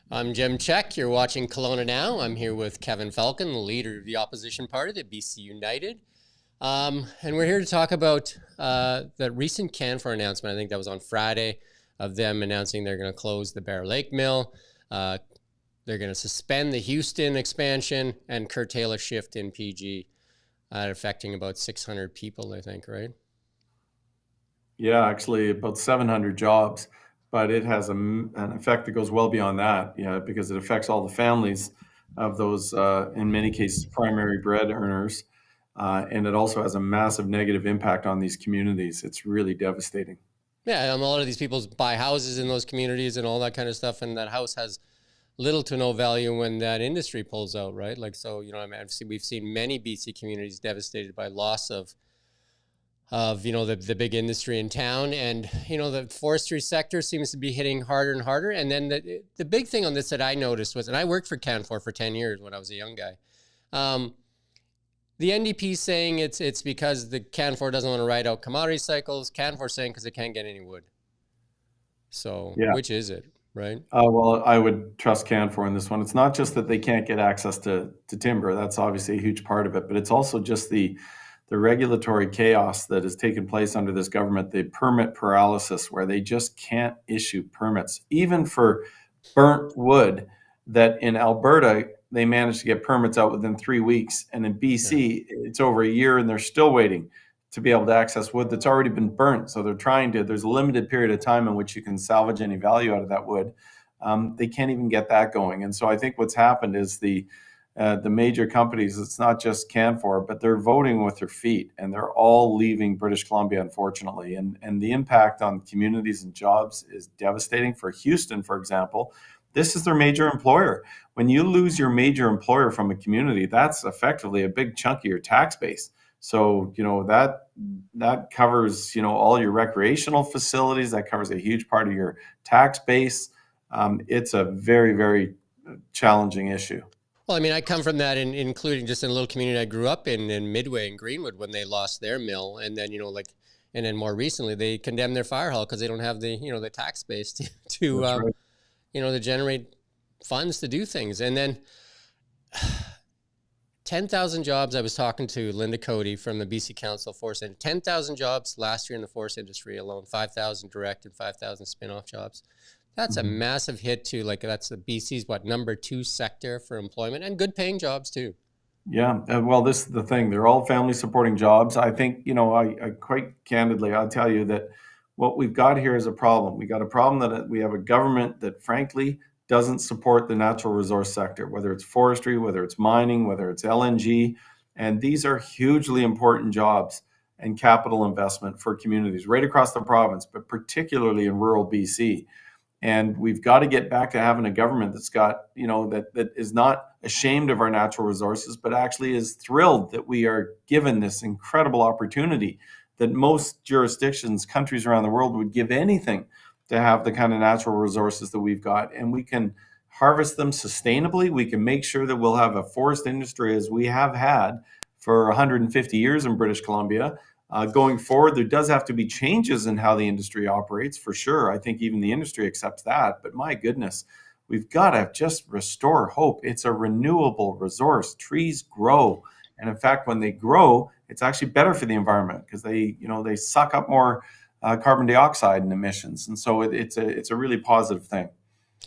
I'm Jim Check. You're watching Kelowna Now. I'm here with Kevin Falcon, the leader of the opposition party, the BC United. And we're here to talk about the recent Canfor announcement. I think that was on Friday, of them announcing they're going to close the Bear Lake Mill. They're going to suspend the Houston expansion and curtail a shift in PG, affecting about 600 people, I think, right? Yeah, actually about 700 jobs, but it has an effect that goes well beyond that. Yeah, because it affects all the families of those, in many cases, primary bread earners, and it also has a massive negative impact on these communities. It's really devastating. Yeah, and a lot of these people buy houses in those communities and all that kind of stuff, and that house has little to no value when that industry pulls out, right? Like, so, I mean, we've seen many BC communities devastated by loss of the big industry in town, and the forestry sector seems to be hitting harder and harder. And then the big thing on this that I noticed was, and I worked for Canfor for 10 years when I was a young guy. The NDP saying it's because the Canfor doesn't want to ride out commodity cycles. Canfor saying because it can't get any wood. So Yeah. which is it, right? Well, I would trust Canfor in this one. It's not just that they can't get access to timber. That's obviously a huge part of it, but it's also just the regulatory chaos that has taken place under this government, the permit paralysis, where they just can't issue permits, even for burnt wood that in Alberta, they managed to get permits out within 3 weeks. And in Yeah. BC, it's over a year and they're still waiting to be able to access wood that's already been burnt. So they're trying to, there's a limited period of time in which you can salvage any value out of that wood. They can't even get that going. And so I think what's happened is the major companies, it's not just Canfor, but they're voting with their feet and they're all leaving British Columbia, unfortunately. And the impact on communities and jobs is devastating. For Houston, for example, this is their major employer. When you lose your major employer from a community, that's effectively a big chunk of your tax base. So, that covers, all your recreational facilities, that covers a huge part of your tax base. It's a very, very challenging issue. Well, I mean, I come from that, including just in a little community I grew up in Midway and Greenwood, when they lost their mill, and then and then more recently they condemned their fire hall because they don't have the tax base to That's right. to generate funds to do things. And then 10,000 jobs. I was talking to Linda Cody from the BC Council Forest, and 10,000 jobs last year in the forest industry alone, 5,000 direct and 5,000 spin-off jobs. That's a Mhm. massive hit to, like, that's the BC's number 2 sector for employment, and good paying jobs too. Yeah, well, this is the thing. They're all family supporting jobs. I think, I quite candidly, I'll tell you that what we've got here is a problem. We got a problem that we have a government that, frankly, doesn't support the natural resource sector, whether it's forestry, whether it's mining, whether it's LNG. And these are hugely important jobs and capital investment for communities right across the province, but particularly in rural BC. And we've got to get back to having a government that's got, that is not ashamed of our natural resources, but actually is thrilled that we are given this incredible opportunity that most jurisdictions, countries around the world would give anything to have the kind of natural resources that we've got. And we can harvest them sustainably. We can make sure that we'll have a forest industry as we have had for 150 years in British Columbia. Going forward, there does have to be changes in how the industry operates, for sure. I think even the industry accepts that. But my goodness, we've got to just restore hope. It's a renewable resource. Trees grow. And in fact, when they grow, it's actually better for the environment because they suck up more carbon dioxide and emissions. And so it's a really positive thing.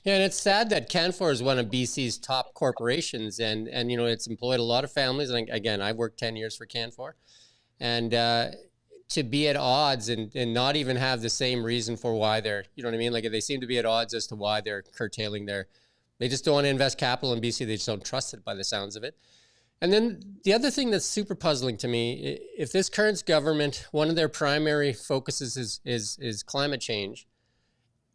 Yeah, and it's sad that Canfor is one of BC's top corporations, and it's employed a lot of families. And again, I worked 10 years for Canfor, and to be at odds and not even have the same reason for why they're, you know what I mean? Like, they seem to be at odds as to why they're curtailing they just don't want to invest capital in BC. They just don't trust it by the sounds of it. And then the other thing that's super puzzling to me, if this current government, one of their primary focuses is climate change,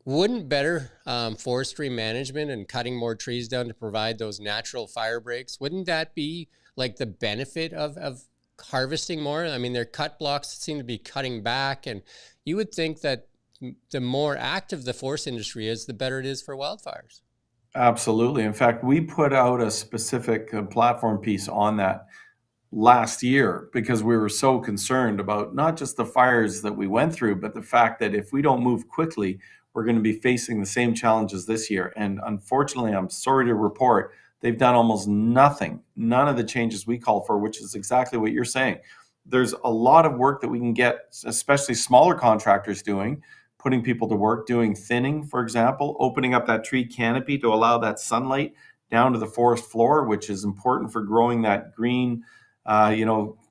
wouldn't better forestry management and cutting more trees down to provide those natural fire breaks, wouldn't that be like the benefit of harvesting more? I mean, their cut blocks seem to be cutting back, and you would think that the more active the forest industry is, the better it is for wildfires. Absolutely. In fact, we put out a specific platform piece on that last year because we were so concerned about not just the fires that we went through, but the fact that if we don't move quickly, we're going to be facing the same challenges this year. And unfortunately, I'm sorry to report, they've done almost nothing, none of the changes we call for, which is exactly what you're saying. There's a lot of work that we can get, especially smaller contractors doing, putting people to work, doing thinning, for example, opening up that tree canopy to allow that sunlight down to the forest floor, which is important for growing that green, stuff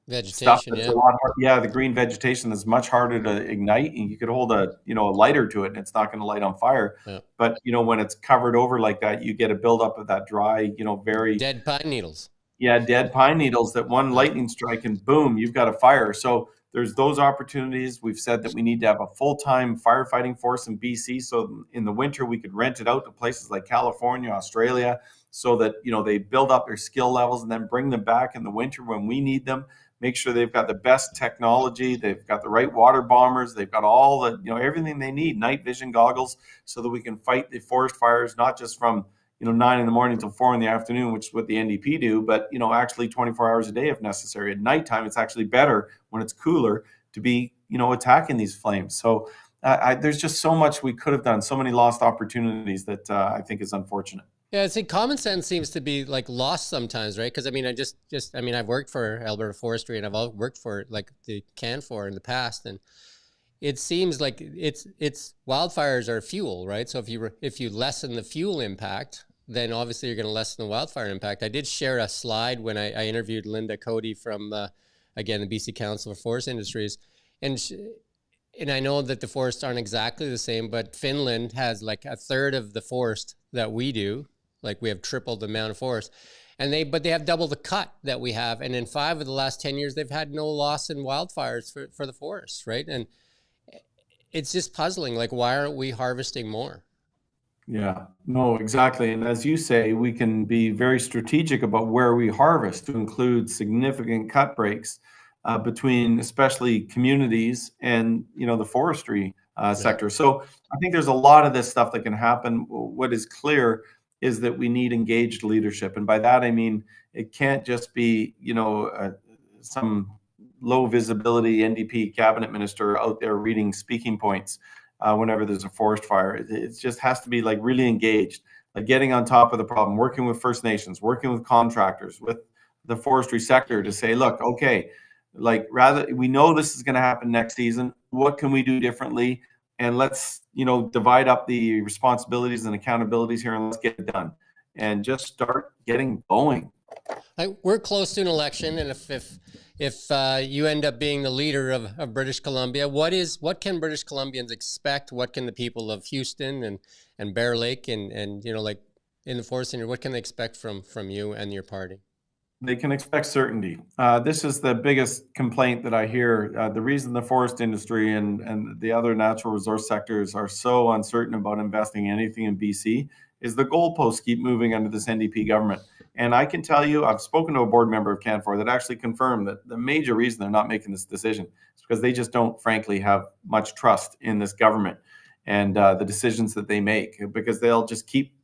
Vegetation, that's yeah. a lot harder. Yeah, the green vegetation that's much harder to ignite. And you could hold a lighter to it and it's not going to light on fire. Yeah. But, when it's covered over like that, you get a buildup of that dry, very Dead pine needles. yeah, dead pine needles that one lightning strike and boom, you've got a fire. So there's those opportunities. We've said that we need to have a full-time firefighting force in BC. So in the winter, we could rent it out to places like California, Australia, so that, they build up their skill levels and then bring them back in the winter when we need them. Make sure they've got the best technology. They've got the right water bombers. They've got all the, everything they need, night vision goggles, so that we can fight the forest fires, not just from 9 in the morning till 4 in the afternoon, which is what the NDP do, but, actually 24 hours a day if necessary. At nighttime, it's actually better when it's cooler to be, attacking these flames. So there's just so much we could have done, so many lost opportunities that I think is unfortunate. Yeah, I think common sense seems to be like lost sometimes, right? Because I've worked for Alberta Forestry and I've worked for like the Canfor in the past, and it seems like it's wildfires are fuel, right? So if you lessen the fuel impact, then obviously you're going to lessen the wildfire impact. I did share a slide when I interviewed Linda Cody from again the BC Council for Forest Industries, and I know that the forests aren't exactly the same, but Finland has like a third of the forest that we do. Like we have tripled the amount of forest, but they have double the cut that we have. And in 5 of the last 10 years, they've had no loss in wildfires for the forests, right? And it's just puzzling. Like, why aren't we harvesting more? Yeah, no, exactly. And as you say, we can be very strategic about where we harvest to include significant cut breaks between especially communities and, the forestry sector. So I think there's a lot of this stuff that can happen. What is clear is that we need engaged leadership. And by that, I mean, it can't just be, some low visibility NDP cabinet minister out there reading speaking points whenever there's a forest fire. It just has to be like really engaged, like getting on top of the problem, working with First Nations, working with contractors, with the forestry sector to say, look, okay, like we know this is going to happen next season. What can we do differently? And let's, divide up the responsibilities and accountabilities here and let's get it done and just start getting going. We're close to an election, and if you end up being the leader of British Columbia, what can British Columbians expect? What can the people of Houston and Bear Lake and like in the forest industry, what can they expect from you and your party? They can expect certainty. This is the biggest complaint that I hear. The reason the forest industry and the other natural resource sectors are so uncertain about investing anything in BC is the goalposts keep moving under this NDP government. And I can tell you, I've spoken to a board member of Canfor that actually confirmed that the major reason they're not making this decision is because they just don't, frankly, have much trust in this government and the decisions that they make, because they'll just keep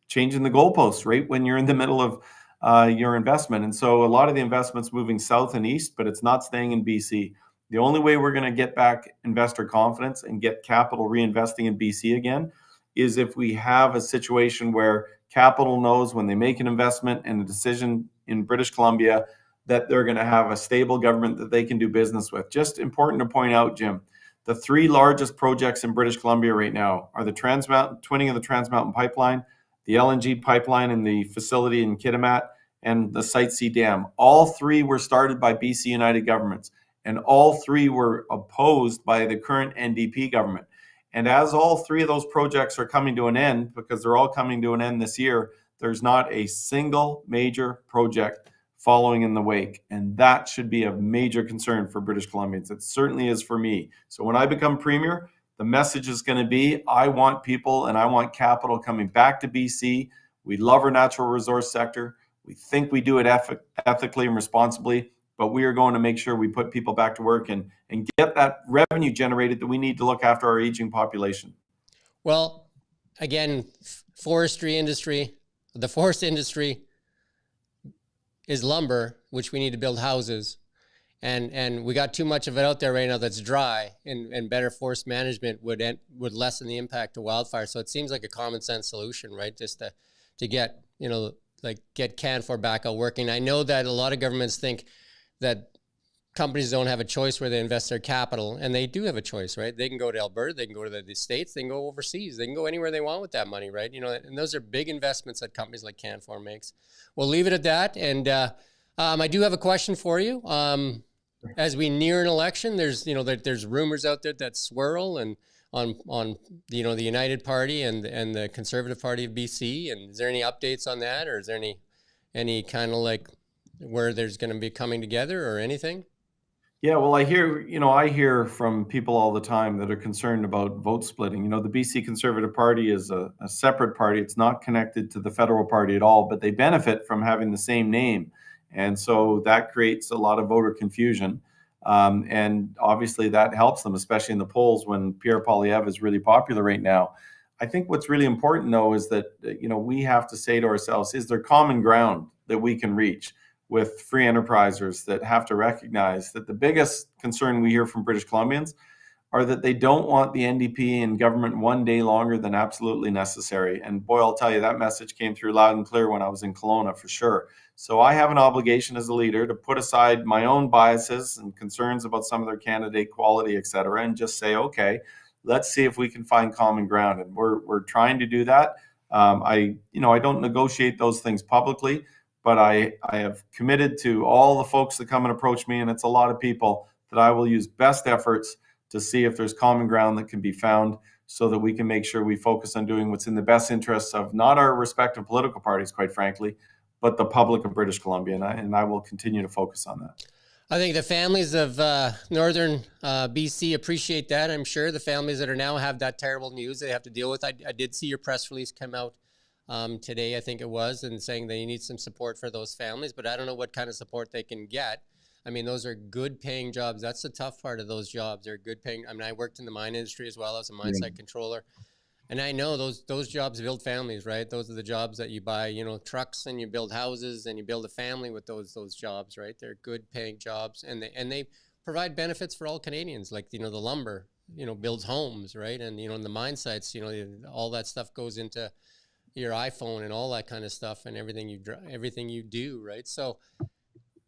changing the goalposts right when you're in the middle of your investment. And so a lot of the investment's moving south and east, but it's not staying in BC. The only way we're going to get back investor confidence and get capital reinvesting in BC again is if we have a situation where capital knows when they make an investment and a decision in British Columbia that they're going to have a stable government that they can do business with. Just important to point out, Jim, the 3 largest projects in British Columbia right now are the twinning of the Trans Mountain Pipeline, the LNG pipeline and the facility in Kitimat, and the Site C Dam. All 3 were started by BC United governments, and all 3 were opposed by the current NDP government. And as all 3 of those projects are coming to an end, because they're all coming to an end this year, there's not a single major project following in the wake. And that should be a major concern for British Columbians. It certainly is for me. So when I become Premier, the message is going to be, I want people and I want capital coming back to BC. We love our natural resource sector. We think we do it ethically and responsibly, but we are going to make sure we put people back to work and get that revenue generated that we need to look after our aging population. Well, again, the forest industry is lumber, which we need to build houses. and we got too much of it out there right now that's dry, and better forest management would lessen the impact of wildfire. So it seems like a common sense solution, right? Just to get, like get CANFOR back out working. I know that a lot of governments think that companies don't have a choice where they invest their capital, and they do have a choice, right? They can go to Alberta, they can go to the States, they can go overseas, they can go anywhere they want with that money, right? And those are big investments that companies like CanFor makes. We'll leave it at that. And I do have a question for you. As we near an election, there's rumors out there that swirl and on the United Party and the Conservative Party of BC. And is there any updates on that, or is there any kind of like where there's going to be coming together or anything? Yeah, well, I hear from people all the time that are concerned about vote splitting. The BC Conservative Party is a separate party. It's not connected to the federal party at all, but they benefit from having the same name. And so that creates a lot of voter confusion. And obviously that helps them, especially in the polls when Pierre Poilievre is really popular right now. I think what's really important, though, is that, we have to say to ourselves, is there common ground that we can reach with free enterprisers that have to recognize that the biggest concern we hear from British Columbians are that they don't want the NDP in government one day longer than absolutely necessary. And boy, I'll tell you, that message came through loud and clear when I was in Kelowna, for sure. So I have an obligation as a leader to put aside my own biases and concerns about some of their candidate quality, et cetera, and just say, okay, let's see if we can find common ground. And we're trying to do that. I don't negotiate those things publicly, but I have committed to all the folks that come and approach me, and it's a lot of people, that I will use best efforts to see if there's common ground that can be found, so that we can make sure we focus on doing what's in the best interests of not our respective political parties, quite frankly, but the public of British Columbia. And I will continue to focus on that. I think the families of northern BC appreciate that. I'm sure the families that are now have that terrible news they have to deal with. I did see your press release come out today, I think it was, and saying that you need some support for those families, but I don't know what kind of support they can get. I mean, those are good paying jobs. That's the tough part of those jobs. They're good paying. I mean, I worked in the mine industry as well as a mine site controller. And I know those jobs build families, right? Those are the jobs that you buy, trucks, and you build houses, and you build a family with those jobs, right? They're good paying jobs, and they provide benefits for all Canadians. Like, the lumber, builds homes, right? And, in the mine sites, all that stuff goes into your iPhone and all that kind of stuff, and everything you do, right? So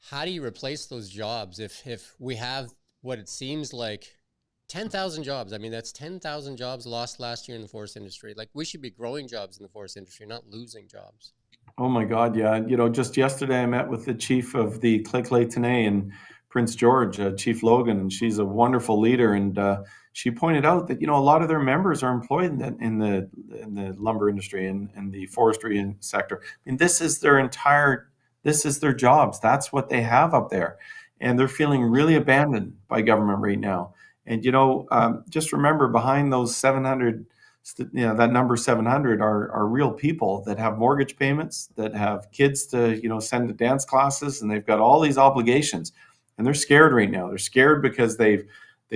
how do you replace those jobs if we have what it seems like 10,000 jobs? I mean, that's 10,000 jobs lost last year in the forest industry. Like, we should be growing jobs in the forest industry, not losing jobs. Oh my God, yeah. Just yesterday I met with the chief of the Click-Lay-Tenay in Prince George, Chief Logan, and she's a wonderful leader. And she pointed out that a lot of their members are employed in the lumber industry and the forestry sector. I mean, this is their jobs. That's what they have up there, and they're feeling really abandoned by government right now. And just remember, behind those 700. That number 700 are real people that have mortgage payments, that have kids to, send to dance classes, and they've got all these obligations, and they're scared right now. They're scared because they've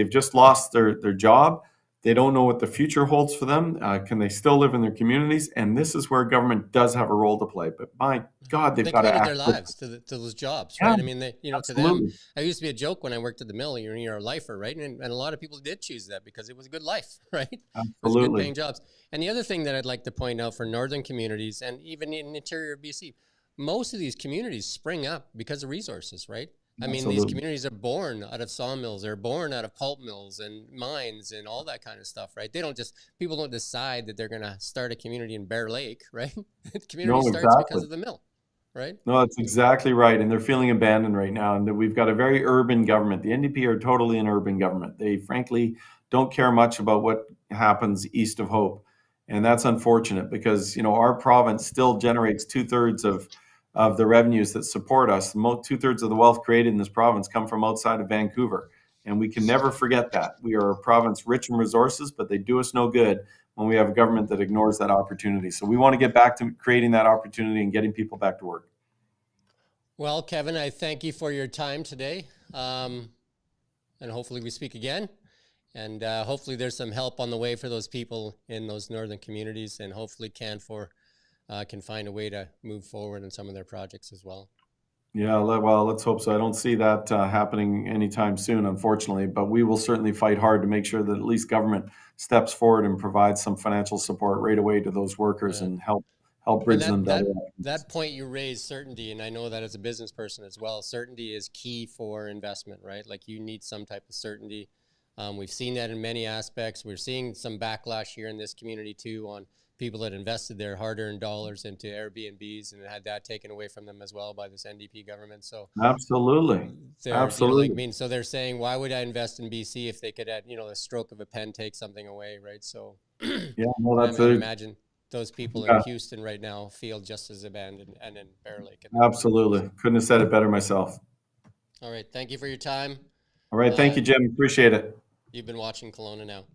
just lost their job. They don't know what the future holds for them. Can they still live in their communities? And this is where government does have a role to play. But my God, they've got to committed act. their lives to those jobs, Yeah, right? I mean, to them, absolutely. I used to be a joke when I worked at the mill. You're a lifer, right? And a lot of people did choose that because it was a good life, right? It was good Absolutely. paying jobs. And the other thing that I'd like to point out for northern communities and even in the interior of BC, most of these communities spring up because of resources, right? I mean, these Absolutely. communities are born out of sawmills. They're born out of pulp mills and mines and all that kind of stuff, right? People don't decide that they're going to start a community in Bear Lake, right? The community No, starts because exactly. of the mill, right? No, that's exactly right. And they're feeling abandoned right now. And we've got a very urban government. The NDP are totally an urban government. They frankly don't care much about what happens east of Hope. And that's unfortunate because, our province still generates two-thirds of the revenues that support us. Two-thirds of the wealth created in this province come from outside of Vancouver. And we can never forget that. We are a province rich in resources, but they do us no good when we have a government that ignores that opportunity. So we want to get back to creating that opportunity and getting people back to work. Well, Kevin, I thank you for your time today. And hopefully we speak again. And hopefully there's some help on the way for those people in those northern communities. And hopefully CanFor can find a way to move forward in some of their projects as well. Yeah, well, let's hope so. I don't see that happening anytime soon, unfortunately, but we will certainly fight hard to make sure that at least government steps forward and provides some financial support right away to those workers Yeah. and help And bridge them to other options. that point you raised, certainty, and I know that as a business person as well, certainty is key for investment, right? Like you need some type of certainty. We've seen that in many aspects. We're seeing some backlash here in this community too on people that invested their hard-earned dollars into Airbnbs and had that taken away from them as well by this NDP government. So Absolutely. there's, like, I Absolutely. mean, so they're saying, why would I invest in BC if they could, at, the stroke of a pen, take something away, right? So, Yeah, no, I that's mean, a, imagine those people in yeah, Houston right now feel just as abandoned, and in Bear Lake at the moment. absolutely. Couldn't have said it better myself. All right. Thank you for your time. All right. Thank Uh, you, Jim. Appreciate it. you've been watching Kelowna Now.